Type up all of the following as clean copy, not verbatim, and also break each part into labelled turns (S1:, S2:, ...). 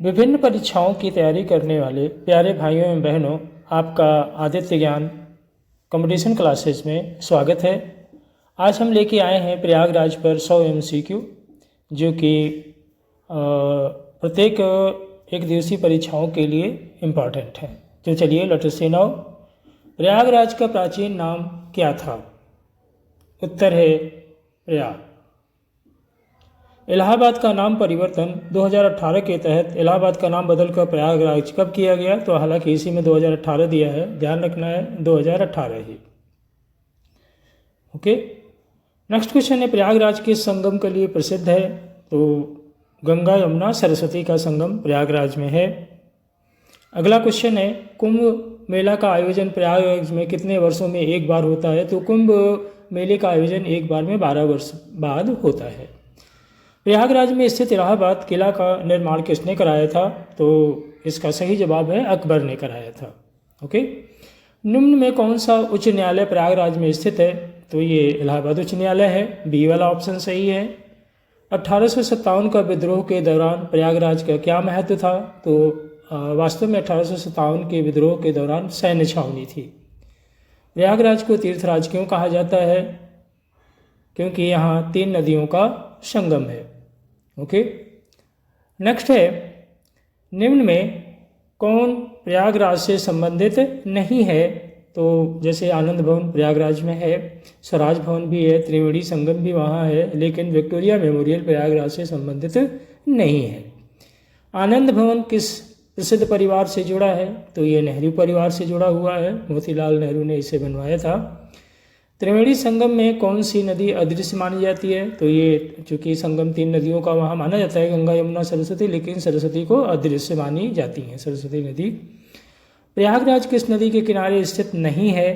S1: विभिन्न परीक्षाओं की तैयारी करने वाले प्यारे भाइयों एवं बहनों, आपका आदित्य ज्ञान कंपटीशन क्लासेस में स्वागत है। आज हम लेके आए हैं प्रयागराज पर 100 MCQ, जो कि प्रत्येक एक दिवसीय परीक्षाओं के लिए इम्पॉर्टेंट है। तो चलिए लेट अस सी नाउ। प्रयागराज का प्राचीन नाम क्या था? उत्तर है प्रयाग। इलाहाबाद का नाम परिवर्तन 2018 के तहत इलाहाबाद का नाम बदलकर प्रयागराज कब किया गया? तो हालांकि इसी में 2018 दिया है, ध्यान रखना है 2018 ही। ओके, नेक्स्ट क्वेश्चन है, प्रयागराज किस संगम के लिए प्रसिद्ध है? तो गंगा यमुना सरस्वती का संगम प्रयागराज में है। अगला क्वेश्चन है, कुंभ मेला का आयोजन प्रयागराज में कितने वर्षों में एक बार होता है? तो कुंभ मेले का आयोजन एक बार में 12 वर्ष बाद होता है। प्रयागराज में स्थित इलाहाबाद किला का निर्माण किसने कराया था? तो इसका सही जवाब है अकबर ने कराया था। ओके, निम्न में कौन सा उच्च न्यायालय प्रयागराज में स्थित है? तो ये इलाहाबाद उच्च न्यायालय है, बी वाला ऑप्शन सही है। 1857 का विद्रोह के दौरान प्रयागराज का क्या महत्व था? तो वास्तव में 1857 के विद्रोह के दौरान सैन्य छावनी थी। प्रयागराज को तीर्थराज क्यों कहा जाता है? क्योंकि यहाँ 3 नदियों का संगम है। ओके, नेक्स्ट है, निम्न में कौन प्रयागराज से संबंधित नहीं है? तो जैसे आनंद भवन प्रयागराज में है, स्वराज भवन भी है, त्रिवेणी संगम भी वहाँ है, लेकिन विक्टोरिया मेमोरियल प्रयागराज से संबंधित नहीं है। आनंद भवन किस प्रसिद्ध परिवार से जुड़ा है? तो ये नेहरू परिवार से जुड़ा हुआ है, मोतीलाल नेहरू ने इसे बनवाया था। त्रिवेणी संगम में कौन सी नदी अदृश्य मानी जाती है? तो ये चूँकि संगम 3 नदियों का वहाँ माना जाता है, गंगा यमुना सरस्वती, लेकिन सरस्वती को अदृश्य मानी जाती है, सरस्वती नदी। प्रयागराज किस नदी के किनारे स्थित नहीं है?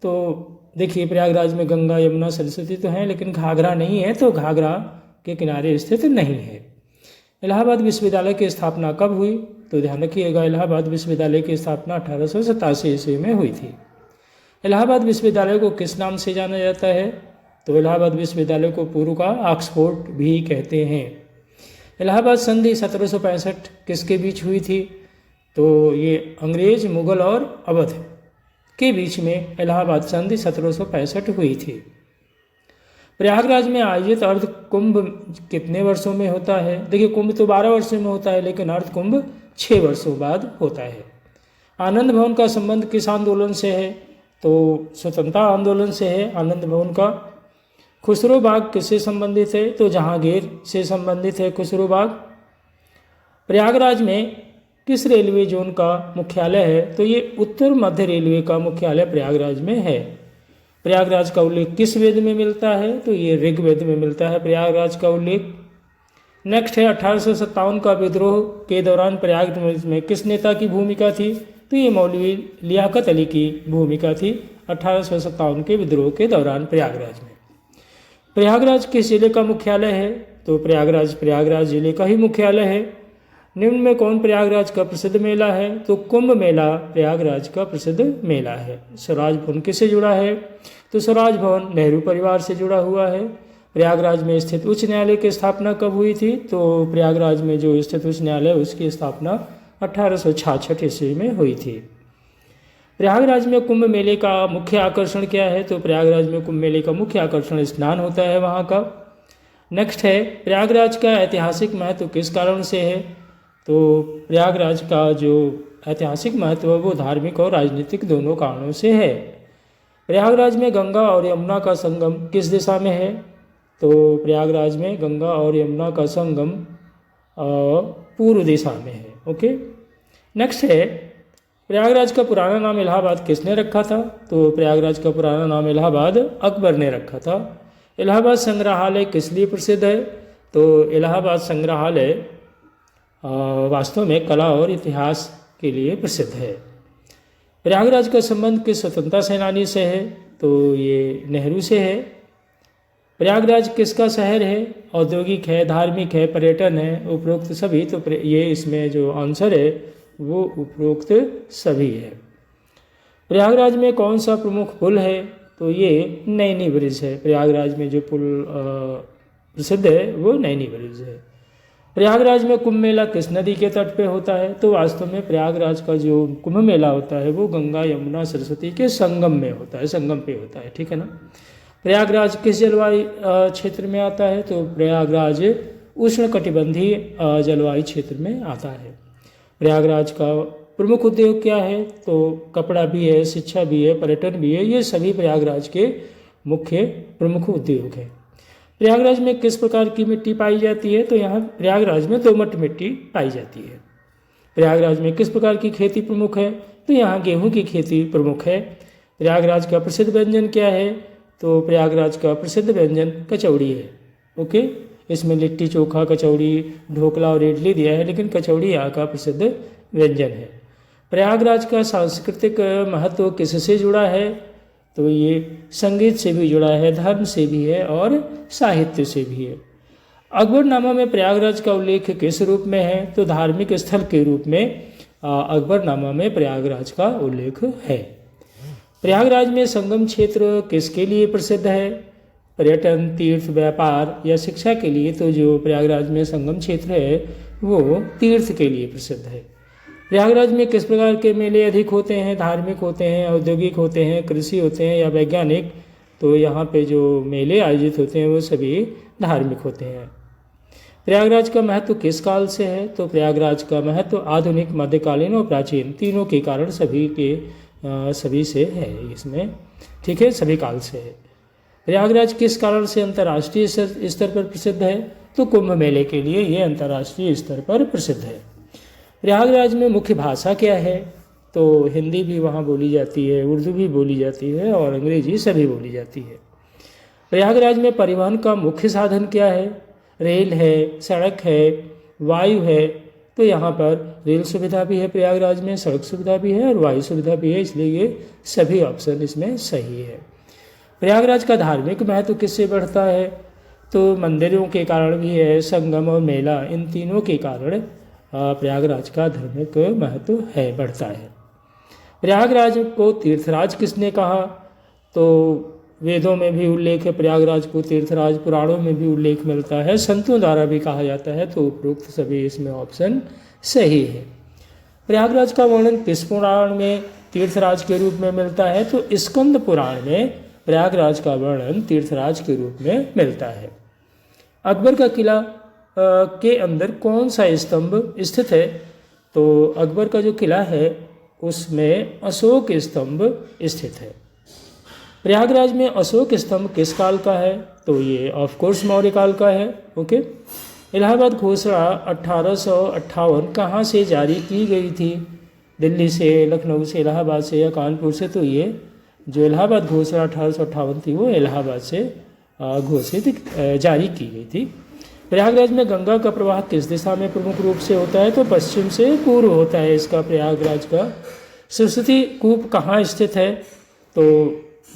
S1: तो देखिए, प्रयागराज में गंगा यमुना सरस्वती तो हैं, लेकिन घाघरा नहीं है, तो घाघरा के किनारे स्थित नहीं है। इलाहाबाद विश्वविद्यालय की स्थापना कब हुई? तो ध्यान रखिएगा, इलाहाबाद विश्वविद्यालय की स्थापना 1887 ईस्वी में हुई थी। इलाहाबाद विश्वविद्यालय को किस नाम से जाना जाता है? तो इलाहाबाद विश्वविद्यालय को पूर्व का ऑक्सफोर्ड भी कहते हैं। इलाहाबाद संधि 1765 किसके बीच हुई थी? तो ये अंग्रेज, मुगल और अवध के बीच में इलाहाबाद संधि 1765 हुई थी। प्रयागराज में आयोजित अर्ध कुंभ कितने वर्षों में होता है? देखिए, कुंभ तो 12 वर्षों में होता है, लेकिन अर्ध कुंभ 6 वर्षों बाद होता है। आनंद भवन का संबंध किस आंदोलन से है? तो स्वतंत्रता आंदोलन से है आनंद भवन का। खुसरो बाग किससे संबंधित है? तो जहांगीर से संबंधित है खुसरो बाग। प्रयागराज में किस रेलवे जोन का मुख्यालय है? तो ये उत्तर मध्य रेलवे का मुख्यालय प्रयागराज में है। प्रयागराज का उल्लेख किस वेद में मिलता है? तो ये ऋग्वेद में मिलता है प्रयागराज का उल्लेख। नेक्स्ट है, 1857 का विद्रोह के दौरान प्रयागराज में किस नेता की भूमिका थी? तो ये मौलवी लियाकत अली की भूमिका थी 1857 के विद्रोह के दौरान प्रयागराज में। प्रयागराज किस जिले का मुख्यालय है? तो प्रयागराज जिले का ही मुख्यालय है। निम्न में कौन प्रयागराज का प्रसिद्ध मेला है? तो कुंभ मेला प्रयागराज का प्रसिद्ध मेला है। स्वराज भवन किससे जुड़ा है? तो स्वराज भवन नेहरू परिवार से जुड़ा हुआ है। प्रयागराज में स्थित उच्च न्यायालय की स्थापना कब हुई थी? तो प्रयागराज में जो स्थित उच्च न्यायालय उसकी स्थापना 1866 ईस्वी में हुई थी। प्रयागराज में कुंभ मेले का मुख्य आकर्षण क्या है? तो प्रयागराज में कुंभ मेले का मुख्य आकर्षण स्नान होता है वहाँ का। नेक्स्ट है, प्रयागराज का ऐतिहासिक महत्व किस कारण से है? तो प्रयागराज का जो ऐतिहासिक महत्व है वो धार्मिक और राजनीतिक दोनों कारणों से है। प्रयागराज में गंगा और यमुना का संगम किस दिशा में है? तो प्रयागराज में गंगा और यमुना का संगम पूर्व दिशा में है। ओके, नेक्स्ट है, प्रयागराज का पुराना नाम इलाहाबाद किसने रखा था? तो प्रयागराज का पुराना नाम इलाहाबाद अकबर ने रखा था। इलाहाबाद संग्रहालय किस लिए प्रसिद्ध है? तो इलाहाबाद संग्रहालय वास्तव में कला और इतिहास के लिए प्रसिद्ध है। प्रयागराज का संबंध किस स्वतंत्रता सेनानी से है? तो ये नेहरू से है। प्रयागराज किसका शहर है? औद्योगिक है, धार्मिक है, पर्यटन है, उपरोक्त सभी। तो ये इसमें जो आंसर है वो उपरोक्त सभी है। प्रयागराज में कौन सा प्रमुख पुल है? तो ये नैनी ब्रिज है। प्रयागराज में जो पुल प्रसिद्ध है वो नैनी ब्रिज है। प्रयागराज में कुंभ मेला किस नदी के तट पे होता है? तो वास्तव में प्रयागराज का जो कुंभ मेला होता है वो गंगा यमुना सरस्वती के संगम में होता है, संगम पे होता है, ठीक है ना। प्रयागराज किस जलवायु क्षेत्र में आता है? तो प्रयागराज उष्णकटिबंधीय जलवायु क्षेत्र में आता है। प्रयागराज का प्रमुख उद्योग क्या है? तो कपड़ा भी है, शिक्षा भी है, पर्यटन भी है, ये सभी प्रयागराज के मुख्य प्रमुख उद्योग हैं। प्रयागराज में किस प्रकार की मिट्टी पाई जाती है? तो यहाँ प्रयागराज में दोमट मिट्टी पाई जाती है। प्रयागराज में किस प्रकार की खेती प्रमुख है? तो यहाँ गेहूं की खेती प्रमुख है। प्रयागराज का प्रसिद्ध व्यंजन क्या है? तो प्रयागराज का प्रसिद्ध व्यंजन कचौड़ी है। ओके, इसमें लिट्टी चोखा, कचौड़ी, ढोकला और इडली दिया है, लेकिन कचौड़ी यहाँ का प्रसिद्ध व्यंजन है। प्रयागराज का सांस्कृतिक महत्व किससे जुड़ा है? तो ये संगीत से भी जुड़ा है, धर्म से भी है और साहित्य से भी है। अकबरनामा में प्रयागराज का उल्लेख किस रूप में है? तो धार्मिक स्थल के रूप में अकबरनामा में प्रयागराज का उल्लेख है। प्रयागराज में संगम क्षेत्र किसके लिए प्रसिद्ध है? पर्यटन, तीर्थ, व्यापार या शिक्षा के लिए। तो जो प्रयागराज में संगम क्षेत्र है वो तीर्थ के लिए प्रसिद्ध है। प्रयागराज में किस प्रकार के मेले अधिक होते हैं? धार्मिक होते हैं, औद्योगिक होते हैं, कृषि होते हैं या वैज्ञानिक? तो यहाँ पे जो मेले आयोजित होते हैं वो सभी धार्मिक होते हैं। प्रयागराज का महत्व किस काल से है? तो प्रयागराज का महत्व आधुनिक, मध्यकालीन और प्राचीन तीनों के कारण सभी से है इसमें, ठीक है, सभी काल से है। प्रयागराज किस कारण से अंतर्राष्ट्रीय स्तर पर प्रसिद्ध है? तो कुंभ मेले के लिए ये अंतर्राष्ट्रीय स्तर पर प्रसिद्ध है। प्रयागराज में मुख्य भाषा क्या है? तो हिंदी भी वहाँ बोली जाती है, उर्दू भी बोली जाती है और अंग्रेजी सभी बोली जाती है। प्रयागराज में परिवहन का मुख्य साधन क्या है? रेल है, सड़क है, वायु है। तो यहाँ पर रेल सुविधा भी है प्रयागराज में, सड़क सुविधा भी है और वायु सुविधा भी है, इसलिए ये सभी ऑप्शन इसमें सही है। प्रयागराज का धार्मिक महत्व किससे बढ़ता है? तो मंदिरों के कारण भी है, संगम और मेला, इन तीनों के कारण प्रयागराज का धार्मिक महत्व है, बढ़ता है। प्रयागराज को तीर्थराज किसने कहा? तो वेदों में भी उल्लेख है प्रयागराज को तीर्थराज, पुराणों में भी उल्लेख मिलता है, संतों द्वारा भी कहा जाता है, तो उपरोक्त सभी इसमें ऑप्शन सही है। प्रयागराज का वर्णन किस पुराण में तीर्थराज के रूप में मिलता है? तो स्कंद पुराण में प्रयागराज का वर्णन तीर्थराज के रूप में मिलता है। अकबर का किला के अंदर कौन सा स्तंभ स्थित है? तो अकबर का जो किला है उसमें अशोक स्तंभ स्थित है। प्रयागराज में अशोक स्तंभ किस काल का है? तो ये ऑफ कोर्स मौर्य काल का है। ओके, इलाहाबाद घोषणा 1858 कहाँ से जारी की गई थी? दिल्ली से, लखनऊ से, इलाहाबाद से या कानपुर से? तो ये जो इलाहाबाद घोषणा 1858 थी वो इलाहाबाद से जारी की गई थी। प्रयागराज में गंगा का प्रवाह किस दिशा में प्रमुख रूप से होता है? तो पश्चिम से पूर्व होता है इसका प्रयागराज का। सरस्वती कूप कहाँ स्थित है? तो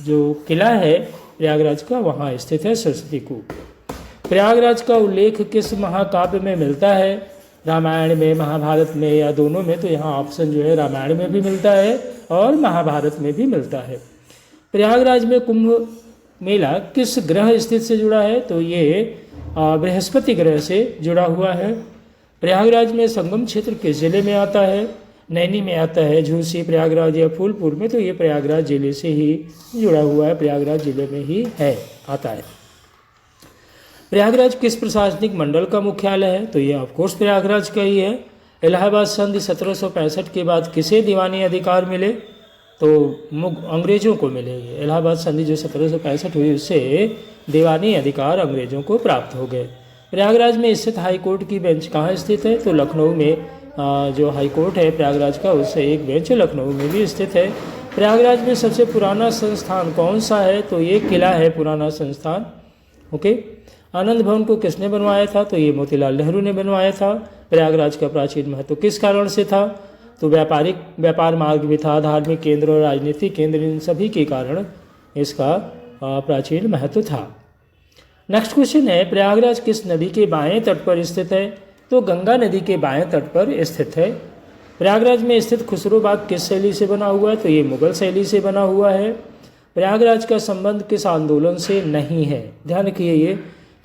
S1: जो किला है प्रयागराज का वहाँ स्थित है सरस्वती कूप। प्रयागराज का उल्लेख किस महाकाव्य में मिलता है? रामायण में, महाभारत में या दोनों में? तो यहाँ ऑप्शन जो है रामायण में भी मिलता है और महाभारत में भी मिलता है। प्रयागराज में कुंभ मेला किस ग्रह स्थित से जुड़ा है? तो ये बृहस्पति ग्रह से जुड़ा हुआ है। प्रयागराज में संगम क्षेत्र किस जिले में आता है? नैनी में आता है, झूसी, प्रयागराज या फूलपुर में? तो ये प्रयागराज जिले से ही जुड़ा हुआ है, प्रयागराज जिले में ही आता है। प्रयागराज किस प्रशासनिक मंडल का मुख्यालय है? तो ये ऑफकोर्स प्रयागराज का ही है। इलाहाबाद संधि 1765 के बाद किसे दीवानी अधिकार मिले? तो अंग्रेजों को मिले। इलाहाबाद संधि जो 1765 हुई उससे दीवानी अधिकार अंग्रेजों को प्राप्त हो गए। प्रयागराज में स्थित हाई कोर्ट की बेंच कहाँ स्थित है? तो लखनऊ में जो हाई कोर्ट है प्रयागराज का उससे एक बेंच लखनऊ में भी स्थित है। प्रयागराज में सबसे पुराना संस्थान कौन सा है? तो ये किला है पुराना संस्थान। ओके, आनंद भवन को किसने बनवाया था? तो ये मोतीलाल नेहरू ने बनवाया था। प्रयागराज का प्राचीन महत्व किस कारण से था? तो व्यापार मार्ग भी था, धार्मिक केंद्र और राजनीतिक केंद्र, इन सभी के कारण इसका प्राचीन महत्व था। नेक्स्ट क्वेश्चन है प्रयागराज किस नदी के बाएं तट पर स्थित है? तो गंगा नदी के बाएं तट पर स्थित है। प्रयागराज में स्थित खुसरो बाग किस शैली से बना हुआ है? तो ये मुगल शैली से बना हुआ है। प्रयागराज का संबंध किस आंदोलन से नहीं है? ध्यान रखिए ये।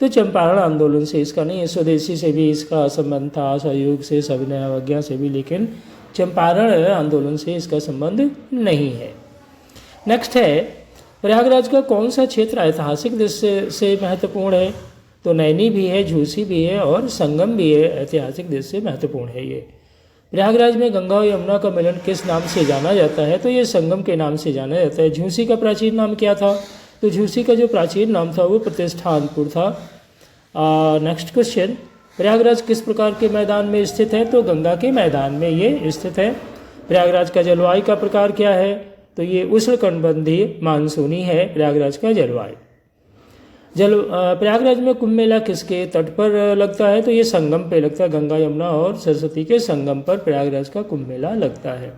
S1: तो चंपारण आंदोलन से इसका नहीं है। स्वदेशी से भी इसका संबंध था, सहयोग से, सविनय अवज्ञा से भी, लेकिन चंपारण आंदोलन से इसका संबंध नहीं है। नेक्स्ट है, प्रयागराज का कौन सा क्षेत्र ऐतिहासिक दृष्टि से महत्वपूर्ण है? तो नैनी भी है, झूसी भी है और संगम भी है, ऐतिहासिक दृष्टि से महत्वपूर्ण है ये। प्रयागराज में गंगा और यमुना का मिलन किस नाम से जाना जाता है? तो ये संगम के नाम से जाना जाता है। झूसी का प्राचीन नाम क्या था? तो झूसी का जो प्राचीन नाम था वो प्रतिष्ठानपुर था। नेक्स्ट क्वेश्चन, प्रयागराज किस प्रकार के मैदान में स्थित है? तो गंगा के मैदान में ये स्थित है। प्रयागराज का जलवायु का प्रकार क्या है? तो ये उष्णकटिबंधीय मानसूनी है प्रयागराज का जलवायु। प्रयागराज में कुंभ मेला किसके तट पर लगता है? तो ये संगम पे लगता है, गंगा यमुना और सरस्वती के संगम पर प्रयागराज का कुंभ मेला लगता है।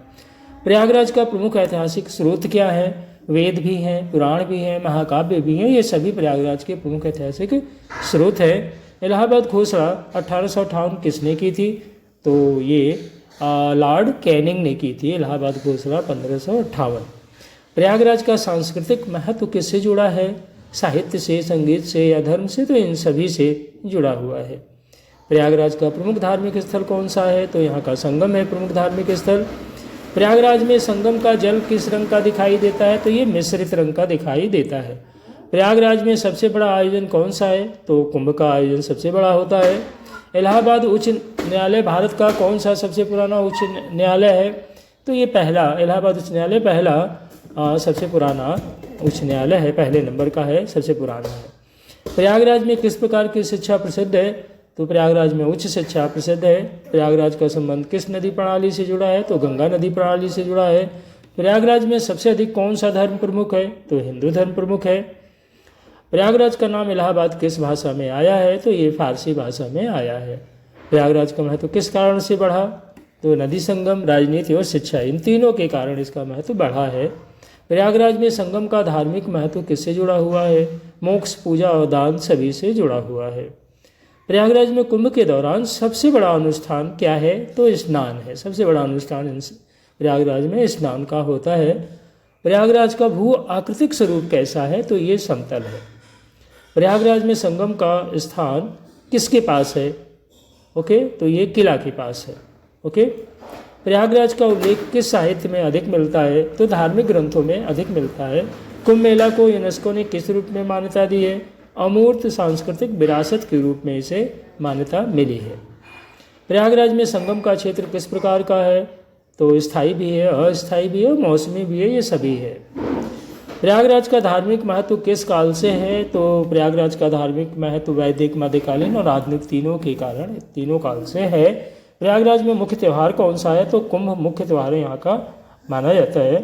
S1: प्रयागराज का प्रमुख ऐतिहासिक स्रोत क्या है? वेद भी हैं, पुराण भी हैं, महाकाव्य भी हैं, ये सभी प्रयागराज के प्रमुख ऐतिहासिक स्रोत है। इलाहाबाद घोषणा 1858 किसने की थी? तो ये लॉर्ड कैनिंग ने की थी इलाहाबाद घोषणा 1558। प्रयागराज का सांस्कृतिक महत्व किससे जुड़ा है? साहित्य से, संगीत से या धर्म से? तो इन सभी से जुड़ा हुआ है। प्रयागराज का प्रमुख धार्मिक स्थल कौन सा है? तो यहाँ का संगम है प्रमुख धार्मिक स्थल। प्रयागराज में संगम का जल किस रंग का दिखाई देता है? तो ये मिश्रित रंग का दिखाई देता है। प्रयागराज में सबसे बड़ा आयोजन कौन सा है? तो कुंभ का आयोजन सबसे बड़ा होता है। इलाहाबाद उच्च न्यायालय भारत का कौन सा सबसे पुराना उच्च न्यायालय है? तो ये पहला, इलाहाबाद उच्च न्यायालय पहला सबसे पुराना उच्च न्यायालय है, पहले नंबर का है, सबसे पुराना है। प्रयागराज में किस प्रकार की शिक्षा प्रसिद्ध है? तो प्रयागराज में उच्च शिक्षा प्रसिद्ध है। प्रयागराज का संबंध किस नदी प्रणाली से जुड़ा है? तो गंगा नदी प्रणाली से जुड़ा है। प्रयागराज में सबसे अधिक कौन सा धर्म प्रमुख है? तो हिंदू धर्म प्रमुख है। प्रयागराज का नाम इलाहाबाद किस भाषा में आया है? तो ये फारसी भाषा में आया है। प्रयागराज का महत्व किस कारण से बढ़ा? तो नदी संगम, राजनीति और शिक्षा, इन तीनों के कारण इसका महत्व बढ़ा है। प्रयागराज में संगम का धार्मिक महत्व किससे जुड़ा हुआ है? मोक्ष, पूजा और दान सभी से जुड़ा हुआ है। प्रयागराज में कुंभ के दौरान सबसे बड़ा अनुष्ठान क्या है? तो स्नान है। सबसे बड़ा अनुष्ठान प्रयागराज में स्नान का होता है। प्रयागराज का भू आकृतिक स्वरूप कैसा है? तो ये समतल है। प्रयागराज में संगम का स्थान किसके पास है? ओके, तो ये किला के पास है। ओके, प्रयागराज का उल्लेख किस साहित्य में अधिक मिलता है? तो धार्मिक ग्रंथों में अधिक मिलता है। कुंभ मेला को यूनेस्को ने किस रूप में मान्यता दी है? अमूर्त सांस्कृतिक विरासत के रूप में इसे मान्यता मिली है। प्रयागराज में संगम का क्षेत्र किस प्रकार का है? तो स्थायी भी है, अस्थायी भी है, मौसमी भी है, ये सभी है। प्रयागराज का धार्मिक महत्व किस काल से है? तो प्रयागराज का धार्मिक महत्व वैदिक, मध्यकालीन और आधुनिक तीनों के कारण, तीनों काल से है। प्रयागराज में मुख्य त्यौहार कौन सा है? तो कुंभ मुख्य त्यौहार यहाँ का माना जाता है।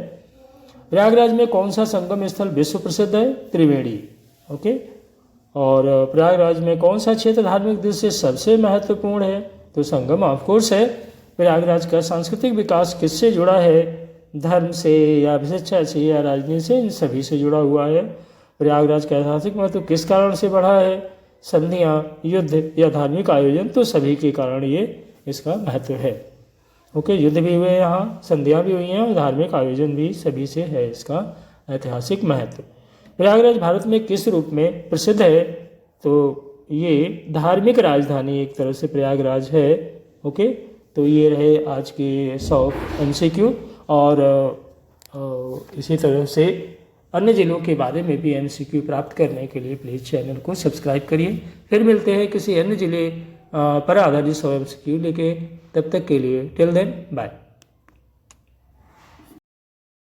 S1: प्रयागराज में कौन सा संगम स्थल विश्व प्रसिद्ध है? त्रिवेणी। ओके, और प्रयागराज में कौन सा क्षेत्र धार्मिक दृष्टि से सबसे महत्वपूर्ण है? तो संगम ऑफ कोर्स है। प्रयागराज का सांस्कृतिक विकास किससे जुड़ा है? धर्म से या शिक्षा से या राजनीति से, इन सभी से जुड़ा हुआ है। प्रयागराज का ऐतिहासिक महत्व किस कारण से बढ़ा है? संधियाँ, युद्ध या धार्मिक आयोजन, तो सभी के कारण ये इसका महत्व है। ओके, युद्ध भी हुए यहाँ, संधियाँ भी हुई हैं और धार्मिक आयोजन भी, सभी से है इसका ऐतिहासिक महत्व। प्रयागराज भारत में किस रूप में प्रसिद्ध है? तो ये धार्मिक राजधानी एक तरह से प्रयागराज है। ओके, तो ये रहे आज के 100 MCQ, और इसी तरह से अन्य जिलों के बारे में भी MCQ प्राप्त करने के लिए प्लीज़ चैनल को सब्सक्राइब करिए। फिर मिलते हैं किसी अन्य जिले पर आधारित 100 MCQ लेके, तब तक के लिए टिल देन बाय।